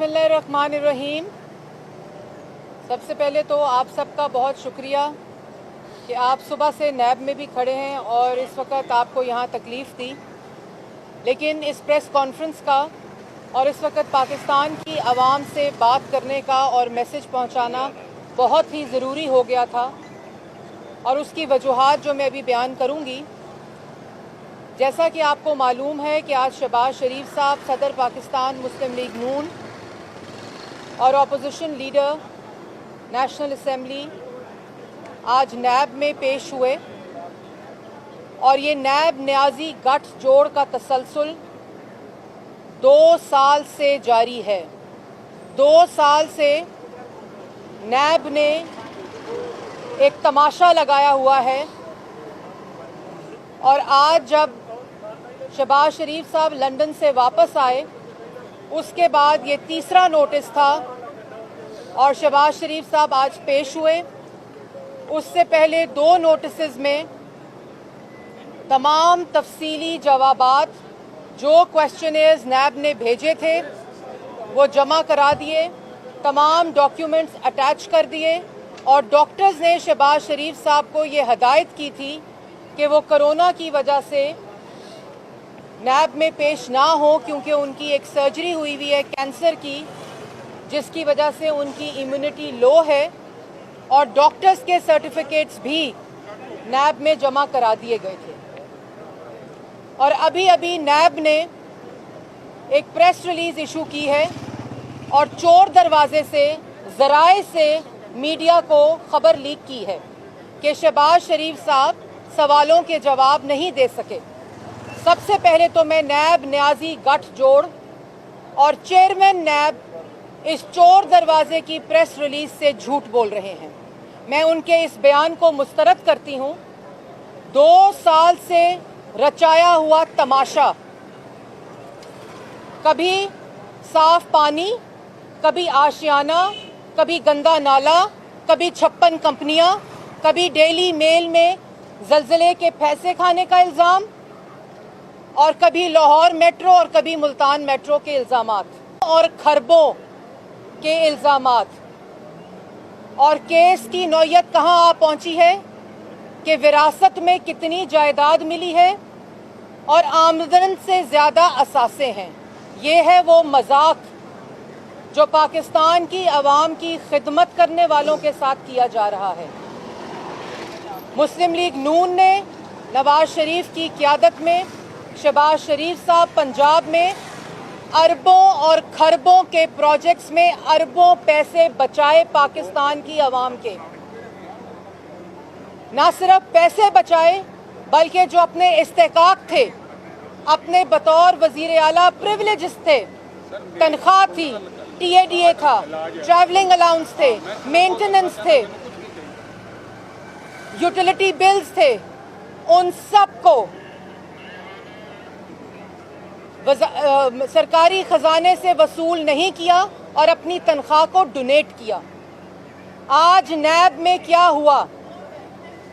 बिस्मिल्लाहिर्रहमानिर्रहीम। सबसे पहले तो आप सबका बहुत शुक्रिया कि आप सुबह से नैब में भी खड़े हैं और इस वक्त आपको यहाँ तकलीफ़ दी, लेकिन इस प्रेस कॉन्फ्रेंस का और इस वक्त पाकिस्तान की आवाम से बात करने का और मैसेज पहुँचाना बहुत ही ज़रूरी हो गया था और उसकी वजूहात जो मैं अभी बयान करूँगी। जैसा कि आपको मालूम है कि आज शहबाज शरीफ साहब सदर पाकिस्तान मुस्लिम लीग नून और अपोजिशन लीडर नेशनल असम्बली आज नैब में पेश हुए और ये नैब न्याजी गठ जोड़ का तसलसल 2 साल से जारी है। 2 साल से नैब ने एक तमाशा लगाया हुआ है और आज जब शहबाज शरीफ साहब लंदन से वापस आए उसके बाद ये तीसरा नोटिस था और शहबाज शरीफ साहब आज पेश हुए। उससे पहले 2 नोटिसेस में तमाम तफसीली जवाबात जो क्वेश्चनेयर्स नैब ने भेजे थे वो जमा करा दिए, तमाम डॉक्यूमेंट्स अटैच कर दिए और डॉक्टर्स ने शहबाज शरीफ साहब को ये हदायत की थी कि वो कोरोना की वजह से नैब में पेश ना हो, क्योंकि उनकी एक सर्जरी हुई है कैंसर की, जिसकी वजह से उनकी इम्यूनिटी लो है और डॉक्टर्स के सर्टिफिकेट्स भी नैब में जमा करा दिए गए थे। और अभी अभी नैब ने एक प्रेस रिलीज इशू की है और चोर दरवाजे से ज़राए से मीडिया को खबर लीक की है कि शहबाज शरीफ साहब सवालों के जवाब नहीं दे सके। सबसे पहले तो मैं नैब न्याजी गठ जोड़ और चेयरमैन नैब इस चोर दरवाजे की प्रेस रिलीज से झूठ बोल रहे हैं। मैं उनके इस बयान को मुस्तरद करती हूँ। 2 साल से रचाया हुआ तमाशा, कभी साफ पानी, कभी आशियाना, कभी गंदा नाला, कभी 56 कंपनियां, कभी डेली मेल में ज़लज़ले के पैसे खाने का इल्ज़ाम और कभी लाहौर मेट्रो और कभी मुल्तान मेट्रो के इल्ज़ामात और खरबों के इल्ज़ामात। और केस की नौयत कहाँ आ पहुँची है कि विरासत में कितनी जायदाद मिली है और आमदन से ज़्यादा असासे हैं। ये है वो मजाक जो पाकिस्तान की आवाम की खिदमत करने वालों के साथ किया जा रहा है। मुस्लिम लीग नून ने नवाज शरीफ की क़यादत में शहबाज शरीफ साहब पंजाब में अरबों और खरबों के प्रोजेक्ट्स में अरबों पैसे बचाए पाकिस्तान की आवाम के। ना सिर्फ पैसे बचाए बल्कि जो अपने इस्तेकाक थे, अपने बतौर वजीर आला प्रिविलेजेस थे, तनख्वाह थी, TADA था, ट्रैवलिंग अलाउंस थे, मेंटेनेंस थे, यूटिलिटी बिल्स थे, उन सब को सरकारी खजाने से वसूल नहीं किया और अपनी तनख्वाह को डोनेट किया। आज नैब में क्या हुआ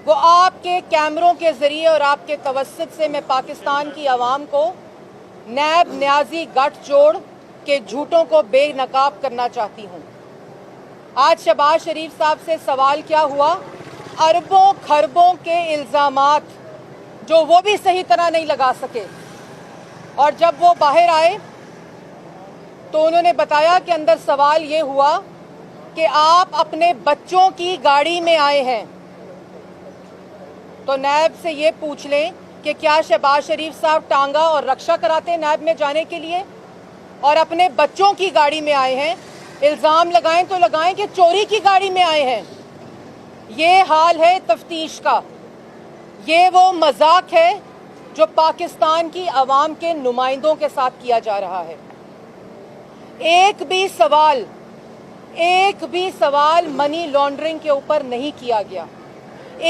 वो आपके कैमरों के ज़रिए और आपके तवस्सुत से मैं पाकिस्तान की आवाम को नैब न्याजी गठ जोड़ के झूठों को बेनकाब करना चाहती हूँ। आज शहबाज शरीफ साहब से सवाल क्या हुआ? अरबों खरबों के इल्ज़ामात जो वो भी सही तरह नहीं लगा सके। और जब वो बाहर आए तो उन्होंने बताया कि अंदर सवाल ये हुआ कि आप अपने बच्चों की गाड़ी में आए हैं, तो नैब से ये पूछ लें कि क्या शहबाज शरीफ साहब टांगा और रक्षा कराते नैब में जाने के लिए और अपने बच्चों की गाड़ी में आए हैं? इल्ज़ाम लगाएं तो लगाएं कि चोरी की गाड़ी में आए हैं। ये हाल है तफ्तीश का। ये वो मजाक है जो पाकिस्तान की आवाम के नुमाइंदों के साथ किया जा रहा है। एक भी सवाल मनी लॉन्ड्रिंग के ऊपर नहीं किया गया।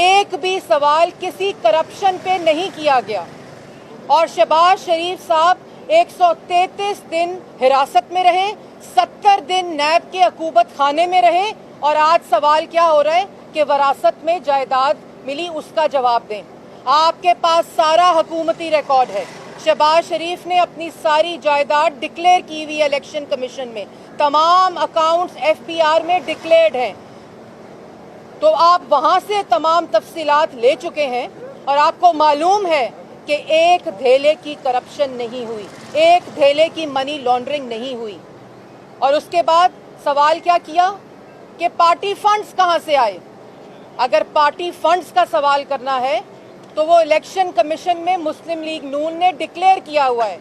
एक भी सवाल किसी करप्शन पे नहीं किया गया। और शहबाज शरीफ साहब 133 दिन हिरासत में रहे, 70 दिन नैब के अकूबत खाने में रहे और आज सवाल क्या हो रहा है कि वरासत में जायदाद मिली, उसका जवाब दें। आपके पास सारा हुकूमती रिकॉर्ड है। शहबाज शरीफ ने अपनी सारी जायदाद डिक्लेयर की हुई इलेक्शन कमीशन में, तमाम अकाउंट्स एफबीआर में डिक्लेयर्ड हैं। तो आप वहां से तमाम तफसीलात ले चुके हैं और आपको मालूम है कि एक धेले की करप्शन नहीं हुई, एक धेले की मनी लॉन्ड्रिंग नहीं हुई। और उसके बाद सवाल क्या किया कि पार्टी फंड्स कहां से आए। अगर पार्टी फंड्स का सवाल करना है तो वो इलेक्शन कमीशन में मुस्लिम लीग नून ने डिक्लेयर किया हुआ है।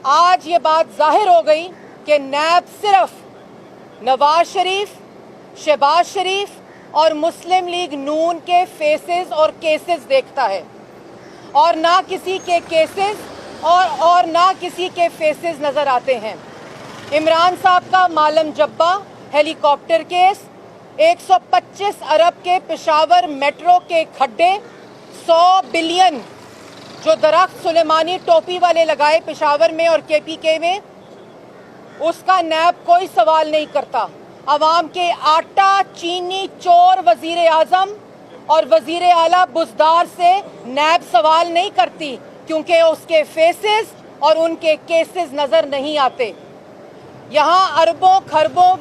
आज ये बात जाहिर हो गई कि नैब सिर्फ नवाज शरीफ, शहबाज शरीफ और मुस्लिम लीग नून के फेसेस और केसेस देखता है और ना किसी के केसेस और ना किसी के फेसेस नजर आते हैं। इमरान साहब का मालम जब्बा हेलीकॉप्टर केस, 125 अरब के पेशावर मेट्रो के खड्डे, 100 बिलियन जो दरख्त सुलेमानी टोपी वाले लगाए पेशावर में और केपीके में, उसका नैब कोई सवाल नहीं करता। अवाम के आटा चीनी चोर वजीर आजम और वजीर आला बुजदार से नैब सवाल नहीं करती क्योंकि उसके फेसेस और उनके केसेस नजर नहीं आते। यहाँ अरबों खरबों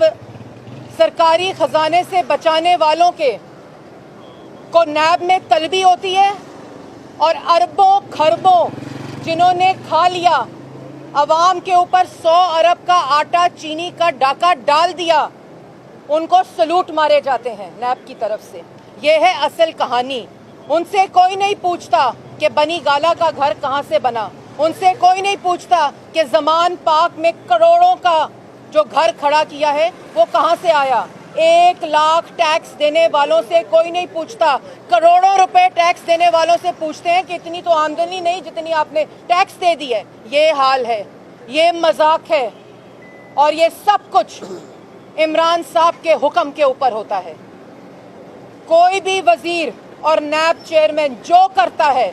सरकारी खजाने से बचाने वालों के को नैब में तलबी होती है और अरबों खरबों जिन्होंने खा लिया, अवाम के ऊपर 100 अरब का आटा चीनी का डाका डाल दिया, उनको सलूट मारे जाते हैं नैब की तरफ से। ये है असल कहानी। उनसे कोई नहीं पूछता कि बनी गाला का घर कहाँ से बना, उनसे कोई नहीं पूछता कि जमान पाक में करोड़ों का जो घर खड़ा किया है वो कहाँ से आया। 1 लाख टैक्स देने वालों से कोई नहीं पूछता, करोड़ों रुपए टैक्स देने वालों से पूछते हैं कि इतनी तो आमदनी नहीं जितनी आपने टैक्स दे दी है। ये हाल है, ये मजाक है और ये सब कुछ इमरान साहब के हुक्म के ऊपर होता है। कोई भी वजीर और नैब चेयरमैन जो करता है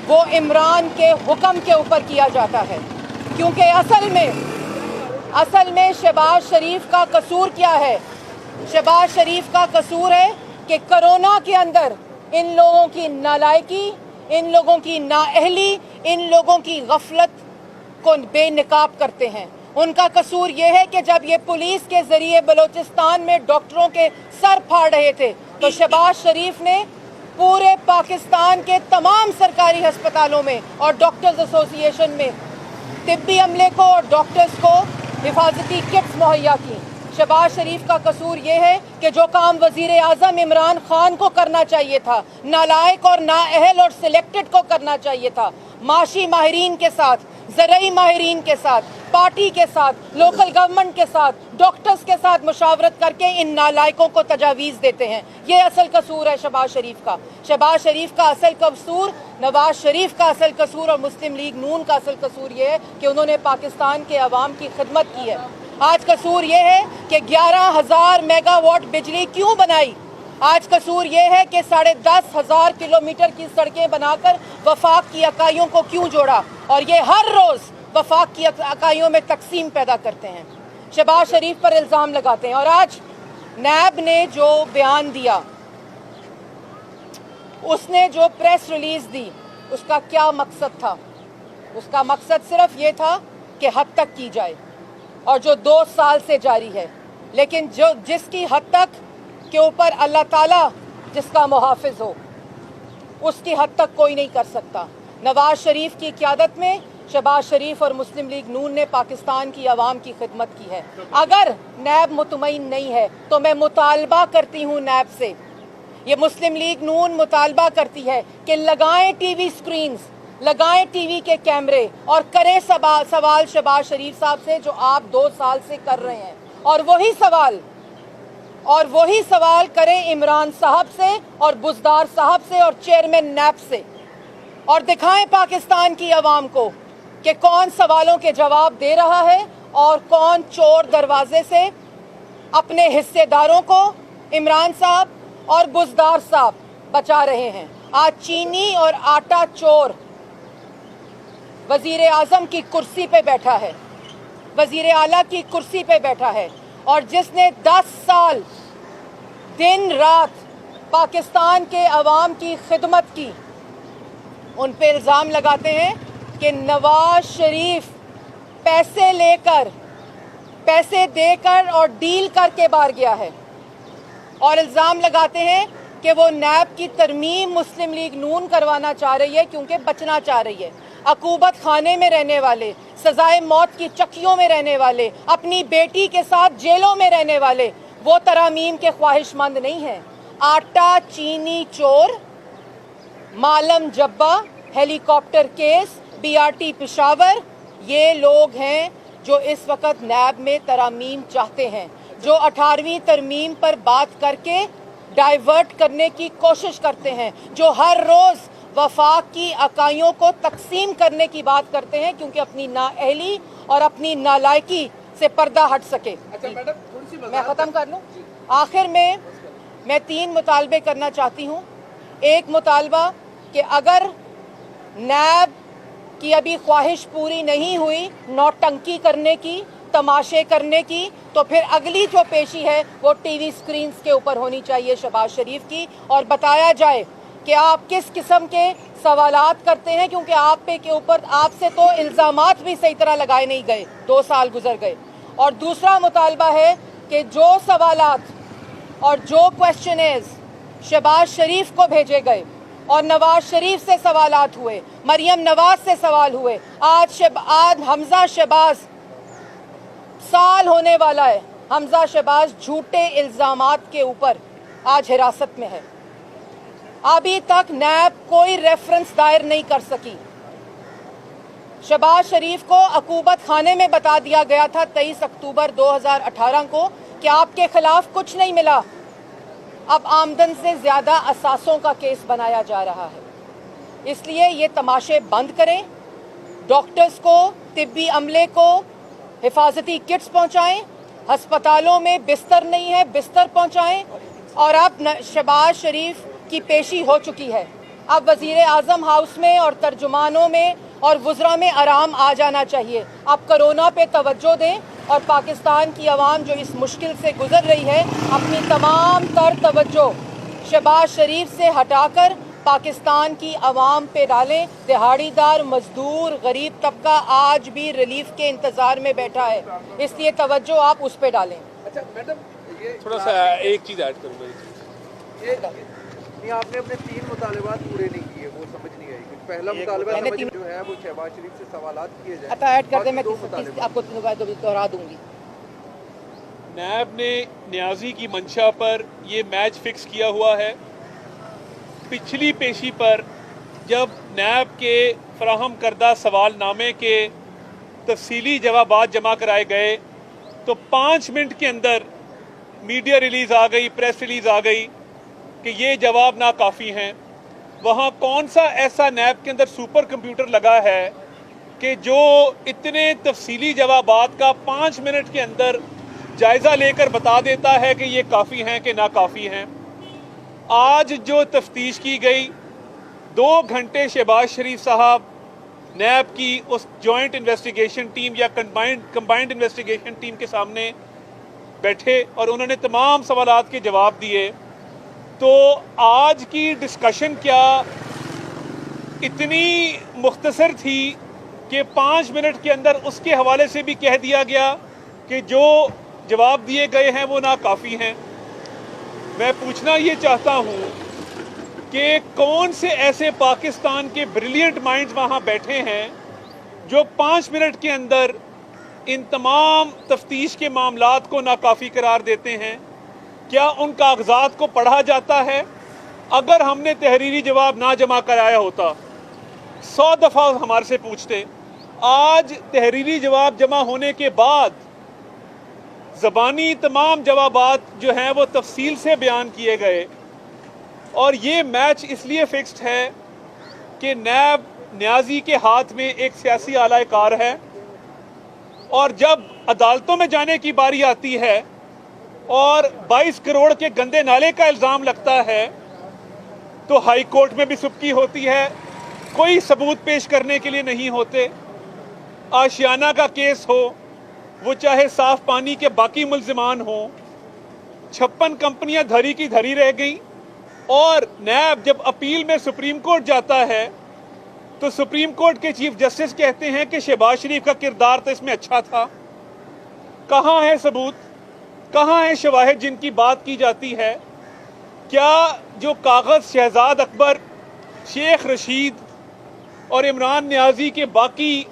वो इमरान के हुक्म के ऊपर किया जाता है, क्योंकि असल में शहबाज शरीफ का कसूर क्या है। शहबाज शरीफ का कसूर है कि कोरोना के अंदर इन लोगों की नालायकी, इन लोगों की नाअहली, इन लोगों की गफलत को बेनकाब करते हैं। उनका कसूर ये है कि जब ये पुलिस के जरिए बलूचिस्तान में डॉक्टरों के सर फाड़ रहे थे तो शहबाज शरीफ ने पूरे पाकिस्तान के तमाम सरकारी अस्पतालों में और डॉक्टर्स एसोसिएशन में तिब्बी अमले को और डॉक्टर्स को हिफाजती किट्स मुहैया की। शहबाज शरीफ का कसूर ये है कि जो काम वजीर आजम इमरान खान को करना चाहिए था, नालायक और नाअहल और सिलेक्टेड को करना चाहिए था, माशी माहिरीन के साथ, ज़रई माहिरीन के साथ, पार्टी के साथ, लोकल गवर्नमेंट के साथ, डॉक्टर्स के साथ मुशावरत करके इन नालायकों को तजावीज़ देते हैं। ये असल कसूर है शहबाज शरीफ का। शहबाज शरीफ का असल कसूर, नवाज शरीफ का असल कसूर और मुस्लिम लीग नून का असल कसूर ये है कि उन्होंने पाकिस्तान के अवाम की खिदमत की है। आज कसूर ये है कि 11,000 मेगावाट बिजली क्यों बनाई। आज कसूर ये है कि 10,500 किलोमीटर की सड़कें बनाकर वफाक की इकाइयों को क्यों जोड़ा और ये हर रोज़ वफाक की इकाइयों में तकसीम पैदा करते हैं, शहबाज शरीफ पर इल्ज़ाम लगाते हैं। और आज नैब ने जो बयान दिया, उसने जो प्रेस रिलीज़ दी, उसका क्या मकसद था? उसका मकसद सिर्फ ये था कि हद तक की जाए और जो 2 साल से जारी है, लेकिन जो जिसकी हद तक के ऊपर अल्लाह ताला जिसका मुहाफिज हो उसकी हद तक कोई नहीं कर सकता। नवाज शरीफ की क़यादत में शहबाज शरीफ और मुस्लिम लीग नून ने पाकिस्तान की आवाम की खिदमत की है। अगर नैब मुतमईन नहीं है तो मैं मुतालबा करती हूँ नैब से, ये मुस्लिम लीग नून मुतालबा करती है कि लगाएं टीवी स्क्रीन्स, लगाएं टीवी के कैमरे और करें सवाल शहबाज शरीफ साहब से जो आप 2 साल से कर रहे हैं, और वही सवाल करें इमरान साहब से और बुजदार साहब से और चेयरमैन नैब से, और दिखाएं पाकिस्तान की आवाम को कि कौन सवालों के जवाब दे रहा है और कौन चोर दरवाजे से अपने हिस्सेदारों को इमरान साहब और बुजदार साहब बचा रहे हैं। आज चीनी और आटा चोर वजीर आजम की कुर्सी पे बैठा है, वजीर आला की कुर्सी पे बैठा है, और जिसने 10 साल दिन रात पाकिस्तान के अवाम की खिदमत की, उन पे इल्ज़ाम लगाते हैं कि नवाज शरीफ पैसे लेकर, पैसे देकर और डील करके बाहर गया है, और इल्ज़ाम लगाते हैं कि वो नैब की तरमीम मुस्लिम लीग नून करवाना चाह रही है क्योंकि बचना चाह रही है। अकूबत खाने में रहने वाले, सजाए मौत की चक्कियों में रहने वाले, अपनी बेटी के साथ जेलों में रहने वाले वो तरामीम के ख्वाहिशमंद नहीं हैं। आटा चीनी चोर, मालम जब्बा, हेलीकॉप्टर केस, बीआरटी पेशावर, ये लोग हैं जो इस वक्त नैब में तरामीम चाहते हैं, जो 18वीं तरमीम पर बात करके डाइवर्ट करने की कोशिश करते हैं, जो हर रोज़ वफाक की इकाइयों को तकसीम करने की बात करते हैं क्योंकि अपनी नाअहली और अपनी नालायकी से पर्दा हट सके। अच्छा मैडम, थोड़ी सी मैं ख़त्म कर लूँ। आखिर में मैं 3 मुतालबे करना चाहती हूँ। एक मुतालबा कि अगर नैब की अभी ख्वाहिश पूरी नहीं हुई नौटंकी करने की, तमाशे करने की, तो फिर अगली जो पेशी है वो टीवी स्क्रीन्स के ऊपर होनी चाहिए शहबाज शरीफ की, और बताया जाए कि आप किस किस्म के सवालात करते हैं, क्योंकि आप पे के ऊपर आपसे तो इल्ज़ामात भी सही तरह लगाए नहीं गए, 2 साल गुजर गए। और दूसरा मुतालबा है कि जो सवालात और जो क्वेश्चनेस शहबाज शरीफ को भेजे गए और नवाज शरीफ से सवालात हुए, मरियम नवाज से सवाल हुए, आज हमजा शहबाज, साल होने वाला है हमजा शहबाज झूठे इल्ज़ामात के ऊपर आज हिरासत में है। अभी तक नैब कोई रेफरेंस दायर नहीं कर सकी। शहबाज शरीफ को अकूबत खाने में बता दिया गया था 23 अक्टूबर 2018 को कि आपके खिलाफ कुछ नहीं मिला। अब आमदन से ज़्यादा असासों का केस बनाया जा रहा है। इसलिए ये तमाशे बंद करें, डॉक्टर्स को, तिब्बी अमले को हिफाजती किट्स पहुंचाएं, हस्पतालों में बिस्तर नहीं है बिस्तर पहुंचाएं, और अब शहबाज शरीफ की पेशी हो चुकी है। अब वज़ीर आज़म हाउस में और तर्जुमानों में और वुज़रा में आराम आ जाना चाहिए। अब कोरोना पे तवज्जो दें और पाकिस्तान की आवाम जो इस मुश्किल से गुजर रही है अपनी तमाम तर तवज्जो शहबाज शरीफ से हटाकर पाकिस्तान की आवाम पे डालें। दिहाड़ीदार, मजदूर, गरीब तबका आज भी रिलीफ के इंतज़ार में बैठा है, इसलिए तवज्जो आप उस पे डालें। अच्छा मैडम, ये थोड़ा सा एक चीज़ ऐड करूँगा। ये आपने अपने 3 मुतालबात पूरे नहीं किए, वो समझ नहीं आई। पहला मुतालबा जो है वो शहबाज शरीफ से सवालात किए जाए। अच्छा ऐड कर दे, मैं आपको दोहरा दूंगी। नैब ने न्याजी की मंशा पर ये मैच फिक्स किया हुआ है। पिछली पेशी पर जब नैब के फराहम करदा सवालनामे के तफसीली जवाबात जमा कराए गए तो 5 मिनट के अंदर मीडिया रिलीज़ आ गई, प्रेस रिलीज़ आ गई कि ये जवाब नाकाफ़ी हैं। वहाँ कौन सा ऐसा नैब के अंदर सुपर कंप्यूटर लगा है कि जो इतने तफसीली जवाबात का 5 मिनट के अंदर जायज़ा लेकर बता देता है कि ये काफ़ी हैं कि नाकाफ़ी हैं। आज जो तफ्तीश की गई, 2 घंटे शहबाज शरीफ साहब नैब की उस जॉइंट इन्वेस्टिगेशन टीम या कंबाइंड इन्वेस्टिगेशन टीम के सामने बैठे और उन्होंने तमाम सवालात के जवाब दिए। तो आज की डिस्कशन क्या इतनी मुख्तसर थी कि 5 मिनट के अंदर उसके हवाले से भी कह दिया गया कि जो जवाब दिए गए हैं वो नाकाफ़ी हैं। मैं पूछना ये चाहता हूँ कि कौन से ऐसे पाकिस्तान के ब्रिलियंट माइंड्स वहाँ बैठे हैं जो 5 मिनट के अंदर इन तमाम तफ्तीश के मामलात को नाकाफ़ी करार देते हैं। क्या उन कागजात को पढ़ा जाता है? अगर हमने तहरीरी जवाब ना जमा कराया होता, 100 दफ़ा हमारे से पूछते। आज तहरीरी जवाब जमा होने के बाद ज़बानी तमाम जवाबात जो हैं वो तफसील से बयान किए गए, और ये मैच इसलिए फिक्स्ड है कि नैब न्याजी के हाथ में एक सियासी आलाकार है, और जब अदालतों में जाने की बारी आती है और 22 करोड़ के गंदे नाले का इल्ज़ाम लगता है तो हाई कोर्ट में भी सुबकी होती है, कोई सबूत पेश करने के लिए नहीं होते। आशियाना का केस हो, वो चाहे साफ पानी के बाकी मुल्ज़िमान हों, 56 कंपनियां धरी की धरी रह गई। और नैब जब अपील में सुप्रीम कोर्ट जाता है تو سپریم کورٹ کے چیف جسٹس کہتے ہیں کہ شہباز شریف کا کردار تو اس میں اچھا تھا. کہاں ہے ثبوت؟ کہاں ہے شواہد جن کی بات کی جاتی ہے؟ کیا جو کاغذ شہزاد اکبر، شیخ رشید اور عمران نیازی کے باقی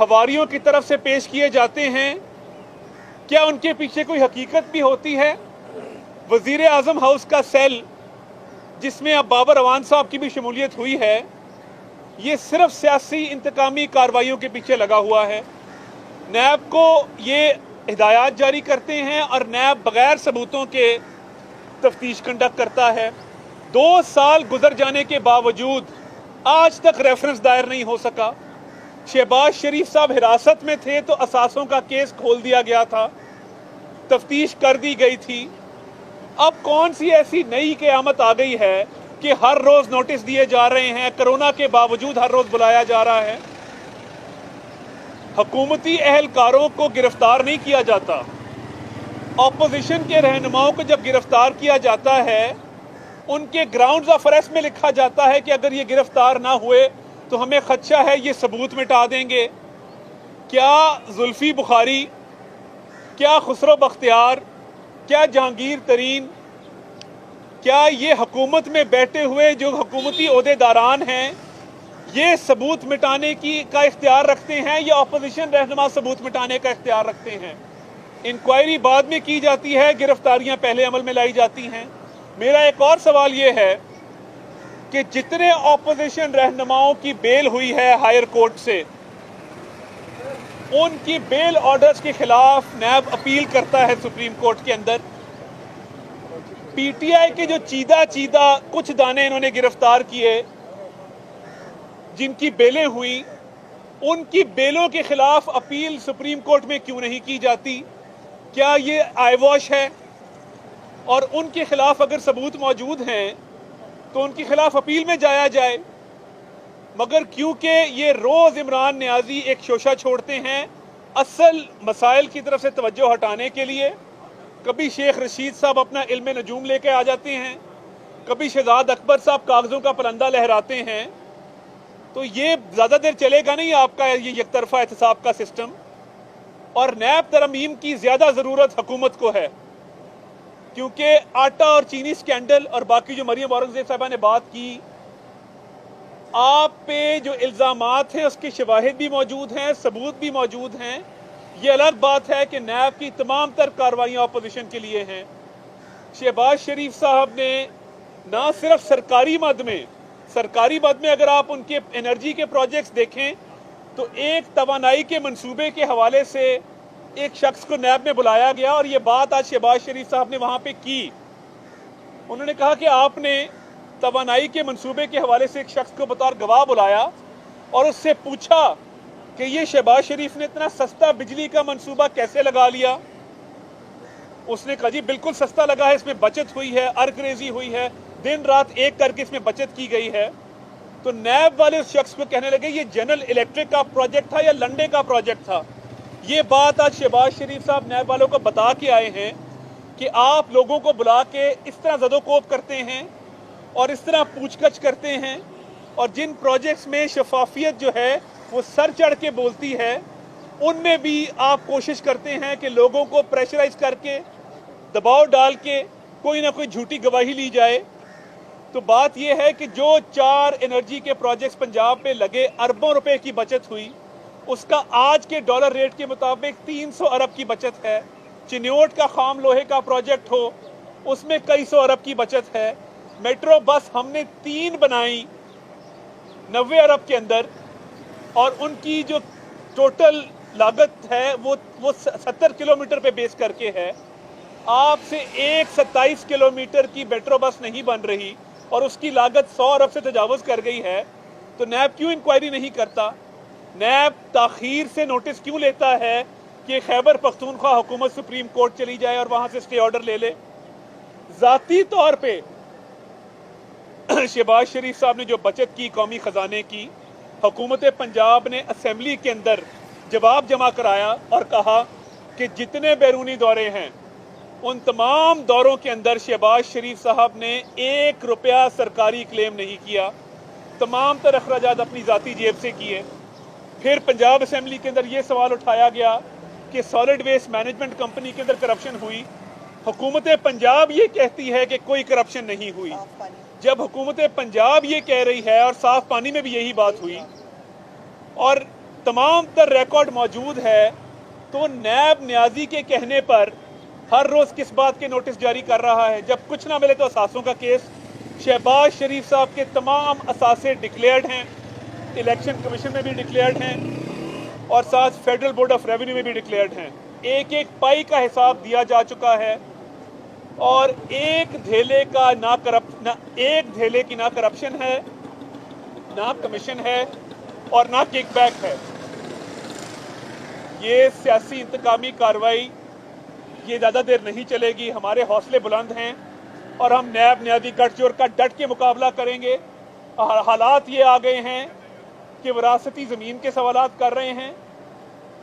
حواریوں کی طرف سے پیش کیے جاتے ہیں، کیا ان کے پیچھے کوئی حقیقت بھی ہوتی ہے؟ وزیر اعظم ہاؤس کا سیل جس میں اب بابر اعوان صاحب کی بھی شمولیت ہوئی ہے، یہ صرف سیاسی انتقامی کارروائیوں کے پیچھے لگا ہوا ہے. نیب کو یہ ہدایات جاری کرتے ہیں اور نیب بغیر ثبوتوں کے تفتیش کنڈکٹ کرتا ہے. 2 سال گزر جانے کے باوجود آج تک ریفرنس دائر نہیں ہو سکا. شہباز شریف صاحب حراست میں تھے تو اثاثوں کا کیس کھول دیا گیا تھا، تفتیش کر دی گئی تھی. اب کون سی ایسی نئی قیامت آ گئی ہے کہ ہر روز نوٹس دیے جا رہے ہیں، کرونا کے باوجود ہر روز بلایا جا رہا ہے. حکومتی اہلکاروں کو گرفتار نہیں کیا جاتا. اپوزیشن کے رہنماؤں کو جب گرفتار کیا جاتا ہے، ان کے گراؤنڈز آف اریسٹ میں لکھا جاتا ہے کہ اگر یہ گرفتار نہ ہوئے تو ہمیں خدشہ ہے یہ ثبوت مٹا دیں گے. کیا زلفی بخاری، کیا خسرو بختیار، کیا جہانگیر ترین، کیا یہ حکومت میں بیٹھے ہوئے جو حکومتی عہدیداران ہیں یہ ثبوت مٹانے کا اختیار رکھتے ہیں یا اپوزیشن رہنما ثبوت مٹانے کا اختیار رکھتے ہیں؟ انکوائری بعد میں کی جاتی ہے، گرفتاریاں پہلے عمل میں لائی جاتی ہیں. میرا ایک اور سوال یہ ہے کہ جتنے اپوزیشن رہنماؤں کی بیل ہوئی ہے ہائر کورٹ سے، ان کی بیل آرڈرز کے خلاف نیب اپیل کرتا ہے سپریم کورٹ کے اندر. پی ٹی آئی کے جو چیدہ کچھ دانے انہوں نے گرفتار کیے جن کی بیلیں ہوئی، ان کی بیلوں کے خلاف اپیل سپریم کورٹ میں کیوں نہیں کی جاتی؟ کیا یہ آئی واش ہے؟ اور ان کے خلاف اگر ثبوت موجود ہیں تو ان کے خلاف اپیل میں جایا جائے. مگر کیونکہ یہ روز عمران نیازی ایک شوشہ چھوڑتے ہیں اصل مسائل کی طرف سے توجہ ہٹانے کے لیے، کبھی شیخ رشید صاحب اپنا علم نجوم لے کے آ جاتے ہیں، کبھی شہزاد اکبر صاحب کاغذوں کا پرندہ لہراتے ہیں، تو یہ زیادہ دیر چلے گا نہیں آپ کا یہ یک طرفہ احتساب کا سسٹم. اور نیب ترمیم کی زیادہ ضرورت حکومت کو ہے، کیونکہ آٹا اور چینی سکینڈل اور باقی جو مریم اورنگزیب صاحبہ نے بات کی، آپ پہ جو الزامات ہیں اس کے شواہد بھی موجود ہیں، ثبوت بھی موجود ہیں. یہ الگ بات ہے کہ نیب کی تمام تر کارروائیاں اپوزیشن کے لیے ہیں. شہباز شریف صاحب نے نہ صرف سرکاری مد میں اگر آپ ان کے انرجی کے پروجیکٹس دیکھیں تو ایک توانائی کے منصوبے کے حوالے سے ایک شخص کو نیب میں بلایا گیا اور یہ بات آج شہباز شریف صاحب نے وہاں پہ کی. انہوں نے کہا کہ آپ نے توانائی کے منصوبے کے حوالے سے ایک شخص کو بطور گواہ بلایا اور اس سے پوچھا کہ یہ شہباز شریف نے اتنا سستا بجلی کا منصوبہ کیسے لگا لیا؟ اس نے کہا جی بالکل سستا لگا ہے، اس میں بچت ہوئی ہے، ارگ ریزی ہوئی ہے، دن رات ایک کر کے اس میں بچت کی گئی ہے. تو نیب والے اس شخص کو کہنے لگے یہ جنرل الیکٹرک کا پروجیکٹ تھا یا لنڈے کا پروجیکٹ تھا. یہ بات آج شہباز شریف صاحب نیب والوں کو بتا کے آئے ہیں کہ آپ لوگوں کو بلا کے اس طرح زد و کوب کرتے ہیں اور اس طرح پوچھ گچھ کرتے ہیں، اور جن پروجیکٹس میں شفافیت جو ہے وہ سر چڑھ کے بولتی ہے ان میں بھی آپ کوشش کرتے ہیں کہ لوگوں کو پریشرائز کر کے دباؤ ڈال کے کوئی نہ کوئی جھوٹی گواہی لی جائے. تو بات یہ ہے کہ جو 4 انرجی کے پروجیکٹس پنجاب پہ لگے، اربوں روپے کی بچت ہوئی، اس کا آج کے ڈالر ریٹ کے مطابق 300 ارب کی بچت ہے. چنیوٹ کا خام لوہے کا پروجیکٹ ہو، اس میں کئی سو ارب کی بچت ہے. میٹرو بس ہم نے 3 بنائی 90 ارب کے اندر، اور ان کی جو ٹوٹل لاگت ہے وہ 70 کلومیٹر پہ بیس کر کے ہے. آپ سے 27 کلومیٹر کی میٹرو بس نہیں بن رہی اور اس کی لاگت 100 ارب سے تجاوز کر گئی ہے. تو نیب کیوں انکوائری نہیں کرتا؟ نیب تاخیر سے نوٹس کیوں لیتا ہے کہ خیبر پختونخوا حکومت سپریم کورٹ چلی جائے اور وہاں سے سٹے آرڈر لے لے؟ ذاتی طور پہ شہباز شریف صاحب نے جو بچت کی قومی خزانے کی، حکومت پنجاب نے اسمبلی کے اندر جواب جمع کرایا اور کہا کہ جتنے بیرونی دورے ہیں ان تمام دوروں کے اندر شہباز شریف صاحب نے 1 روپیہ سرکاری کلیم نہیں کیا. तमाम तर अखराजात अपनी ज़ाती जेब से किए। फिर पंजाब असम्बली के अंदर ये सवाल उठाया गया कि सॉलिड वेस्ट मैनेजमेंट कंपनी के अंदर करप्शन हुई। हुकूमत पंजाब ये कहती है कि कोई करप्शन नहीं हुई। जब हुकूमत पंजाब ये कह रही है, और साफ पानी में भी यही बात हुई और तमाम तर रिकॉर्ड मौजूद है, तो नैब न्याजी के कहने पर हर रोज़ किस बात के नोटिस जारी कर रहा है? जब कुछ ना मिले तो असासों का केस। शहबाज शरीफ साहब के तमाम असासे डिक्लेयर्ड हैं, इलेक्शन कमीशन में भी डिक्लेयर्ड हैं और साथ फेडरल बोर्ड ऑफ रेवेन्यू में भी डिक्लेयर्ड हैं। एक एक पाई का हिसाब दिया जा चुका है और एक धेले की ना करप्शन है, ना कमीशन है और ना किकबैक है। ये सियासी इंतकामी कार्रवाई ये ज़्यादा देर नहीं चलेगी। हमारे हौसले बुलंद हैं और हम नैब न्याजी गठजोड़ का डट के मुकाबला करेंगे। हालात ये आ गए हैं कि विरासती ज़मीन के सवालात कर रहे हैं।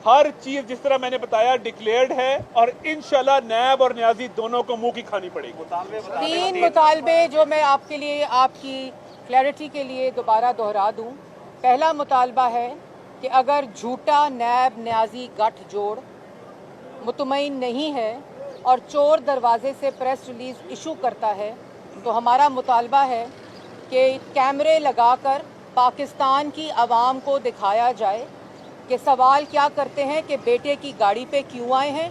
हर चीज़ जिस तरह मैंने बताया डिक्लेयर्ड है और इंशाल्लाह नैब और न्याजी दोनों को मुंह की खानी पड़ेगी। 3 मुतालबे जो मैं आपके लिए, आपकी क्लैरिटी के लिए दोबारा दोहरा दूं। पहला मुतालबा है कि अगर झूठा नैब न्याजी गठजोड़ मुतमईन नहीं है और चोर दरवाजे से प्रेस रिलीज इशू करता है, तो हमारा मुतालबा है कि कैमरे लगाकर पाकिस्तान की आवाम को दिखाया जाए कि सवाल क्या करते हैं कि बेटे की गाड़ी पे क्यों आए हैं,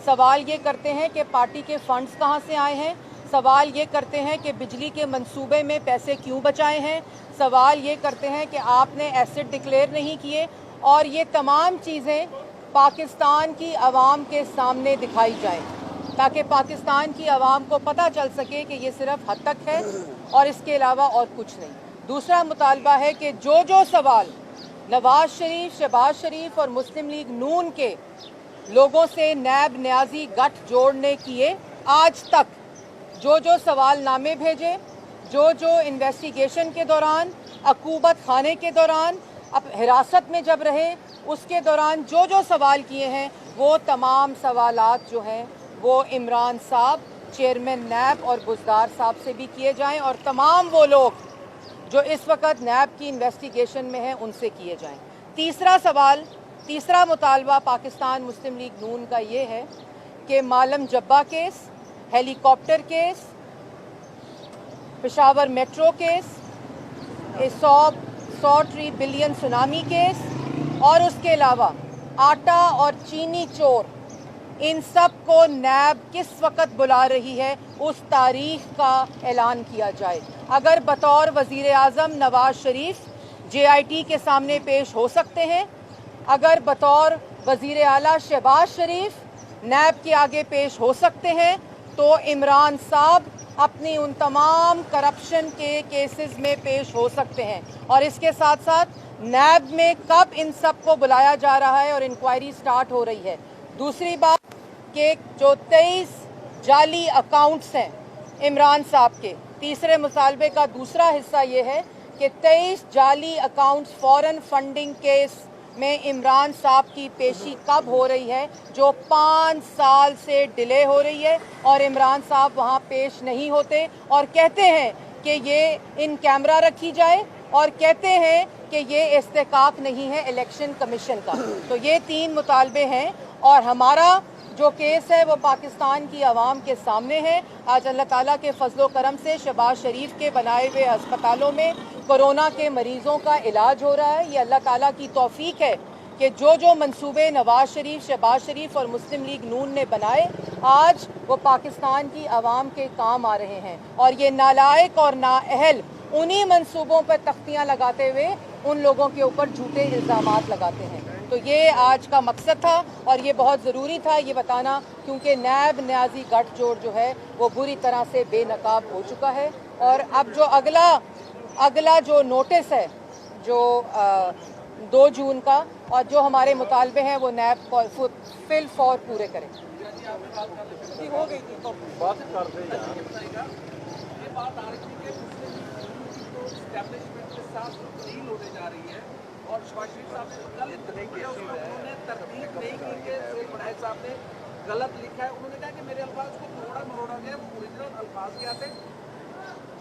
सवाल ये करते हैं कि पार्टी के फंड्स कहाँ से आए हैं, सवाल ये करते हैं कि बिजली के मंसूबे में पैसे क्यों बचाए हैं, सवाल ये करते हैं कि आपने एसेट डिक्लेयर नहीं किए। और ये तमाम चीज़ें पाकिस्तान की आवाम के सामने दिखाई जाएं ताकि पाकिस्तान की आवाम को पता चल सके कि ये सिर्फ हद तक है और इसके अलावा और कुछ नहीं। दूसरा मुतालबा है कि जो सवाल नवाज शरीफ, शहबाज शरीफ और मुस्लिम लीग नून के लोगों से नैब न्याजी गठजोड़ ने किए, आज तक जो सवाल नामे भेजे, जो इन्वेस्टिगेशन के दौरान, अकूबत खाने के दौरान, अब हिरासत में जब रहे उसके दौरान जो सवाल किए हैं, वो तमाम सवालात जो हैं वो इमरान साहब, चेयरमैन नैब और बुज़दार साहब से भी किए जाएं और तमाम वो लोग जो इस वक्त नैब की इन्वेस्टिगेशन में हैं उनसे किए जाएं। तीसरा मुतालबा पाकिस्तान मुस्लिम लीग नून का ये है कि Malam Jabba case, helicopter case, Peshawar metro case, 100 billion tsunami case और उसके अलावा आटा और चीनी चोर, इन सब को नैब किस वक्त बुला रही है उस तारीख का ऐलान किया जाए। अगर बतौर वज़ीर आज़म नवाज शरीफ JIT के सामने पेश हो सकते हैं, अगर बतौर वज़ीर आला शहबाज शरीफ नैब के आगे पेश हो सकते हैं, तो इमरान साहब अपनी उन तमाम करप्शन के केसेस में पेश हो सकते हैं। और इसके साथ साथ नैब में कब इन सब को बुलाया जा रहा है और इंक्वायरी स्टार्ट हो रही है। दूसरी बात कि जो 23 जाली अकाउंट्स हैं इमरान साहब के, तीसरे मुतालबे का दूसरा हिस्सा ये है कि 23 जाली अकाउंट्स फॉरेन फंडिंग केस में इमरान साहब की पेशी कब हो रही है, जो 5 साल से डिले हो रही है और इमरान साहब वहाँ पेश नहीं होते और कहते हैं कि ये इन कैमरा रखी जाए और कहते हैं कि ये इस्तेकाक नहीं है इलेक्शन कमीशन का। तो ये 3 मुतालबे हैं और हमारा जो केस है वो पाकिस्तान की आवाम के सामने है। आज अल्लाह ताला के फजलो करम से शहबाज शरीफ के बनाए हुए अस्पतालों में कोरोना के मरीज़ों का इलाज हो रहा है। ये अल्लाह ताला की तौफीक है कि जो मंसूबे नवाज शरीफ, शहबाज शरीफ और मुस्लिम लीग नून ने बनाए, आज वो पाकिस्तान की आवाम के काम आ रहे हैं। और ये नालायक और नाअहल उन्हीं मंसूबों पर तख्तियाँ लगाते हुए उन लोगों के ऊपर झूठे इल्ज़ामात लगाते हैं। तो ये आज का मकसद था और ये बहुत ज़रूरी था ये बताना, क्योंकि नैब न्याजी गठजोड़ जो है वो बुरी तरह से बेनकाब हो चुका है। और अब जो अगला जो नोटिस है जो 2 जून का, और जो हमारे मुतालबे हैं वो नैब फिल फॉर पूरे करें। हो गई थी तो बात कर रहे हैं, ये बात आ रही थी कि एस्टैब्लिशमेंट के साथ डील होने जा रही है और शहबाज शरीफ साहब ने कल इतने केसेस हैं, उन्होंने तरतीब नहीं की कि शेख बनाए साहब ने गलत लिखा है। उन्होंने कहा कि मेरे अल्फाज को तोड़ा मरोड़ा गया, वो ओरिजिनल अल्फाज क्या थे।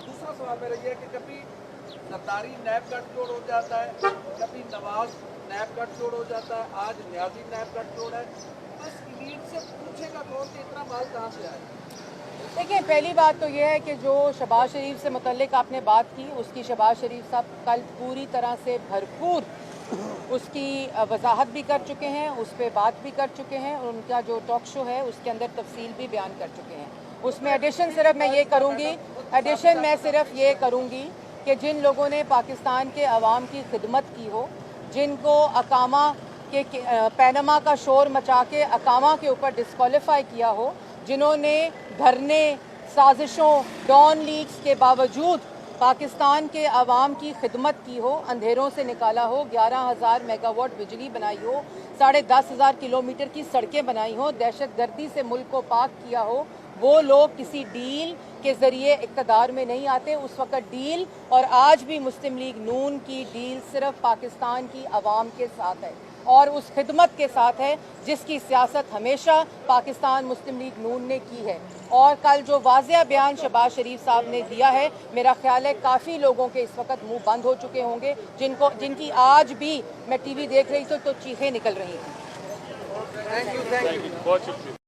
दूसरा सवाल मेरा ये है कि कभी सरदारी नैब गठजोड़ हो जाता है, कभी नवाज नैब गठजोड़ हो जाता है, आज न्याजी नैब गठजोड़ है। बस इलीट से पूछेगा कौन कि इतना माल कहाँ से आया? देखिए, पहली बात तो ये है कि जो शहबाज शरीफ से मुतल्लिक आपने बात की, उसकी शहबाज शरीफ साहब कल पूरी तरह से भरपूर उसकी वजाहत भी कर चुके हैं, उस पर बात भी कर चुके हैं, और उनका जो टॉक शो है उसके अंदर तफसील भी बयान कर चुके हैं। उसमें एडिशन सिर्फ मैं ये करूँगी कि जिन लोगों ने पाकिस्तान के अवाम की खिदमत की हो, जिनको अकामा के पैनमा का शोर मचा के अकामा के ऊपर डिस्क्वालीफाई किया हो, जिन्होंने धरने, साजिशों, डॉन लीग्स के बावजूद पाकिस्तान के अवाम की खिदमत की हो, अंधेरों से निकाला हो, 11,000 मेगावाट बिजली बनाई हो, 10,500 किलोमीटर की सड़कें बनाई हो, दहशतगर्दी से मुल्क को पाक किया हो, वो लोग किसी डील के ज़रिए इक़्तिदार में नहीं आते। उस वक़्त डील, और आज भी मुस्लिम लीग नून की डील सिर्फ पाकिस्तान की अवाम के साथ है और उस खिदमत के साथ है जिसकी सियासत हमेशा पाकिस्तान मुस्लिम लीग नून ने की है। और कल जो वाज़ेह बयान शहबाज शरीफ साहब ने दिया है, मेरा ख्याल है काफ़ी लोगों के इस वक्त मुंह बंद हो चुके होंगे, जिनकी आज भी मैं टीवी देख रही थी तो चीखें निकल रही थी। बहुत शुक्रिया।